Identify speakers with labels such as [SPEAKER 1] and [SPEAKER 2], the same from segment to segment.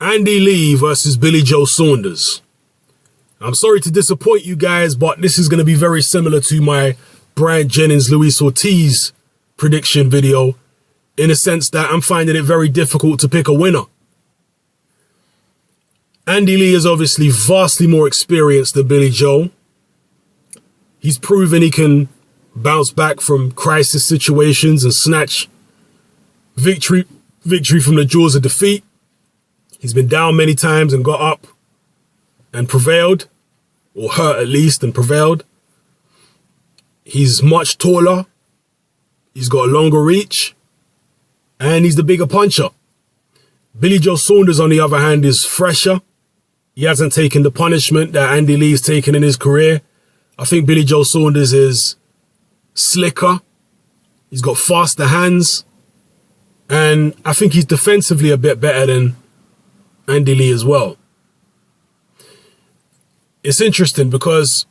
[SPEAKER 1] Andy Lee versus Billy Joe Saunders. I'm sorry to disappoint you guys, but this is going to be very similar to my Brian Jennings, Luis Ortiz prediction video, in a sense that I'm finding it very difficult to pick a winner. Andy Lee is obviously vastly more experienced than Billy Joe. He's proven he can bounce back from crisis situations and snatch victory from the jaws of defeat. He's been down many times and got up and prevailed, or hurt at least and prevailed. He's much taller. He's got a longer reach, and he's the bigger puncher. Billy Joe Saunders, on the other hand, is fresher. He hasn't taken the punishment that Andy Lee's taken in his career. I think Billy Joe Saunders is slicker. He's got faster hands. And I think he's defensively a bit better than Andy Lee as well. It's interesting because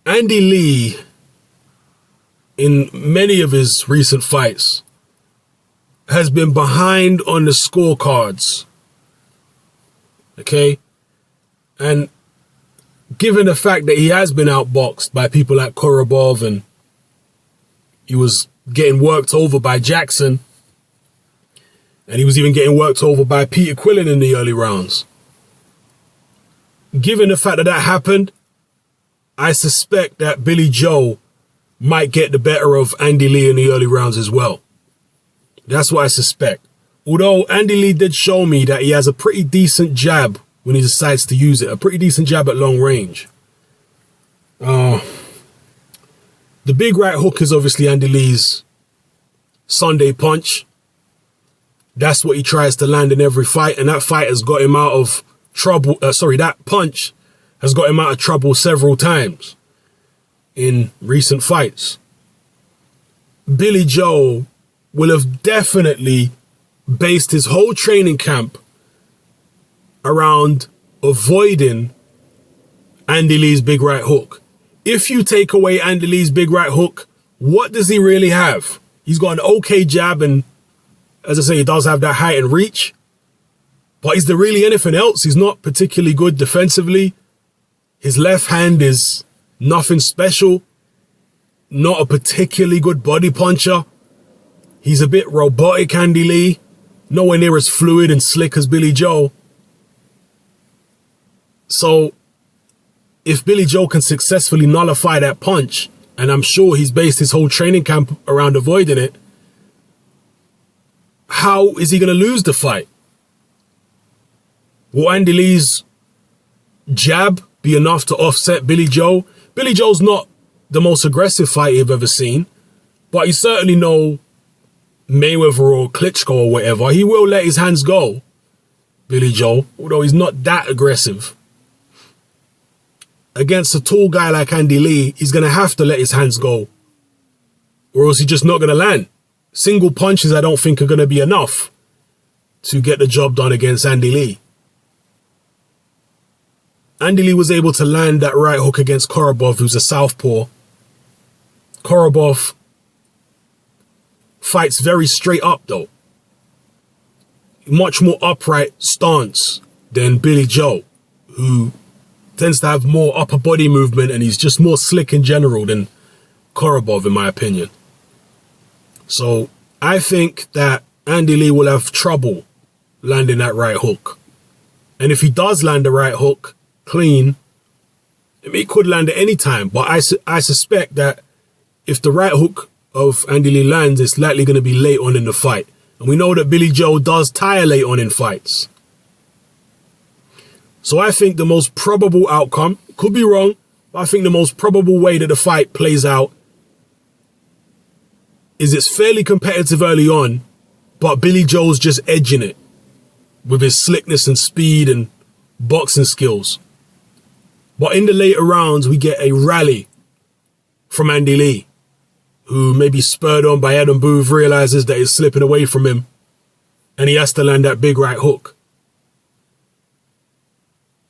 [SPEAKER 1] Andy Lee, in many of his recent fights, has been behind on the scorecards. Okay? And given the fact that he has been outboxed by people like Korobov, and he was getting worked over by Jackson, and he was even getting worked over by Peter Quillen in the early rounds. Given the fact that that happened, I suspect that Billy Joe might get the better of Andy Lee in the early rounds as well. That's what I suspect. Although Andy Lee did show me that he has a pretty decent jab when he decides to use it. A pretty decent jab at long range. The big right hook is obviously Andy Lee's Sunday punch. That's what he tries to land in every fight, and that fight has got him out of trouble. That punch has got him out of trouble several times in recent fights. Billy Joe will have definitely based his whole training camp around avoiding Andy Lee's big right hook. If you take away Andy Lee's big right hook, what does he really have? He's got an okay jab, and as I say, he does have that height and reach. But is there really anything else? He's not particularly good defensively. His left hand is nothing special. Not a particularly good body puncher. He's a bit robotic, Andy Lee. Nowhere near as fluid and slick as Billy Joe. So, if Billy Joe can successfully nullify that punch, and I'm sure he's based his whole training camp around avoiding it, how is he going to lose the fight? Will Andy Lee's jab be enough to offset Billy Joe? Billy Joe's not the most aggressive fighter you've ever seen, but you certainly know Mayweather or Klitschko or whatever, he will let his hands go, Billy Joe, although he's not that aggressive. Against a tall guy like Andy Lee, he's going to have to let his hands go, or else he's just not going to land. Single punches, I don't think, are going to be enough to get the job done against Andy Lee. Andy Lee was able to land that right hook against Korobov, who's a southpaw. Korobov fights very straight up, though. Much more upright stance than Billy Joe, who tends to have more upper body movement, and he's just more slick in general than Korobov, in my opinion. So I think that Andy Lee will have trouble landing that right hook. And if he does land the right hook clean, I mean, he could land at any time, but I suspect that if the right hook of Andy Lee lands, it's likely going to be late on in the fight. And we know that Billy Joe does tire late on in fights. So I think the most probable outcome, could be wrong, but I think the most probable way that the fight plays out is it's fairly competitive early on, but Billy Joe's just edging it with his slickness and speed and boxing skills. But in the later rounds, we get a rally from Andy Lee, who, maybe spurred on by Adam Booth, realizes that he's slipping away from him, and he has to land that big right hook.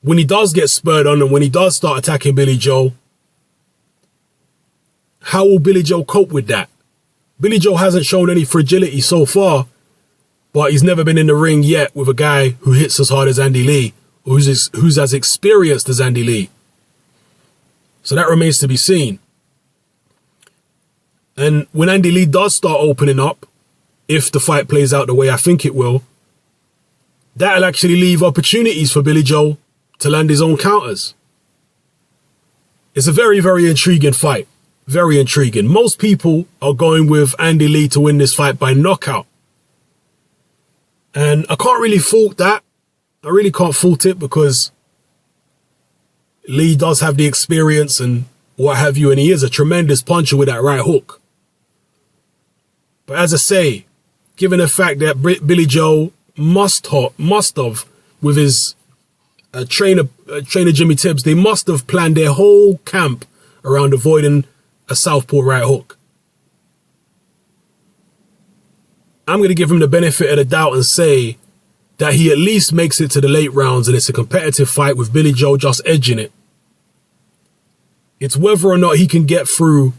[SPEAKER 1] When he does get spurred on and when he does start attacking Billy Joe, how will Billy Joe cope with that? Billy Joe hasn't shown any fragility so far but he's never been in the ring yet with a guy who hits as hard as Andy Lee, or who's as experienced as Andy Lee. So that remains to be seen. And when Andy Lee does start opening up, if the fight plays out the way I think it will, that'll actually leave opportunities for Billy Joe to land his own counters. It's a very, very intriguing fight. Very intriguing. Most people are going with Andy Lee to win this fight by knockout. And I can't really fault that. I really can't fault it because Lee does have the experience and what have you, and he is a tremendous puncher with that right hook. But as I say, given the fact that Billy Joe must have, with his trainer Jimmy Tibbs, they must have planned their whole camp around avoiding a southpaw right hook. I'm going to give him the benefit of the doubt and say that he at least makes it to the late rounds and it's a competitive fight with Billy Joe just edging it. It's whether or not he can get through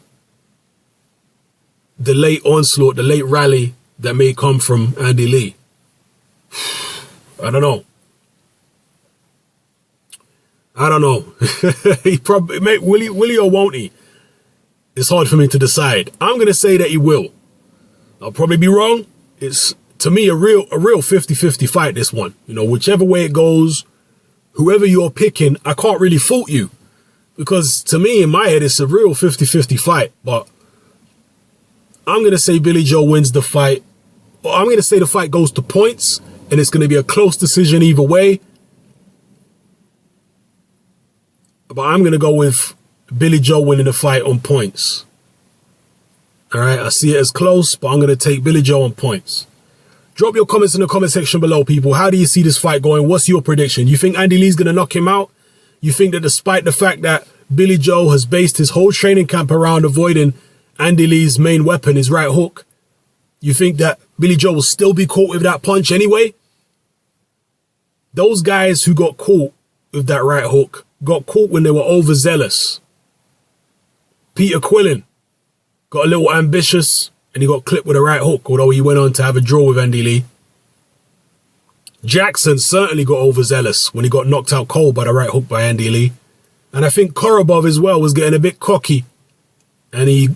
[SPEAKER 1] the late onslaught, the late rally that may come from Andy Lee. I don't know. He probably, mate, will he or won't he? It's hard for me to decide. I'm going to say that he will. I'll probably be wrong. It's, to me, a real 50-50 fight, this one. You know, whichever way it goes, whoever you're picking, I can't really fault you. Because to me, in my head, it's a real 50-50 fight. But I'm going to say Billy Joe wins the fight. Or I'm going to say the fight goes to points. And it's going to be a close decision either way. But I'm going to go with Billy Joe winning the fight on points. All right, I see it as close, but I'm going to take Billy Joe on points. Drop your comments in the comment section below, people. How do you see this fight going? What's your prediction? You think Andy Lee's going to knock him out? You think that despite the fact that Billy Joe has based his whole training camp around avoiding Andy Lee's main weapon, his right hook, you think that Billy Joe will still be caught with that punch anyway? Those guys who got caught with that right hook got caught when they were overzealous. Peter Quillen got a little ambitious and he got clipped with a right hook, although he went on to have a draw with Andy Lee. Jackson certainly got overzealous when he got knocked out cold by the right hook by Andy Lee. And I think Korobov as well was getting a bit cocky and he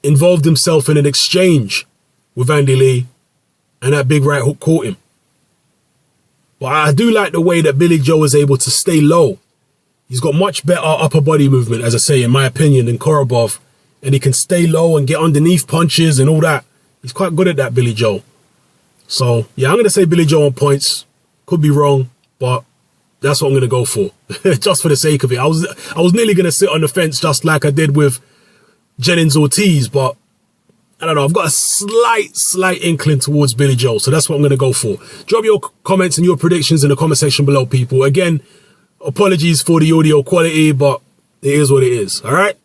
[SPEAKER 1] involved himself in an exchange with Andy Lee and that big right hook caught him. But I do like the way that Billy Joe is able to stay low. He's got much better upper body movement, as I say, in my opinion, than Korobov. And he can stay low and get underneath punches and all that. He's quite good at that, Billy Joe. So, yeah, I'm going to say Billy Joe on points. Could be wrong, but that's what I'm going to go for. Just for the sake of it. I was nearly going to sit on the fence just like I did with Jennings Ortiz, but I don't know. I've got a slight inkling towards Billy Joe. So that's what I'm going to go for. Drop your comments and your predictions in the comment section below, people. Again, apologies for the audio quality, but it is what it is. All right.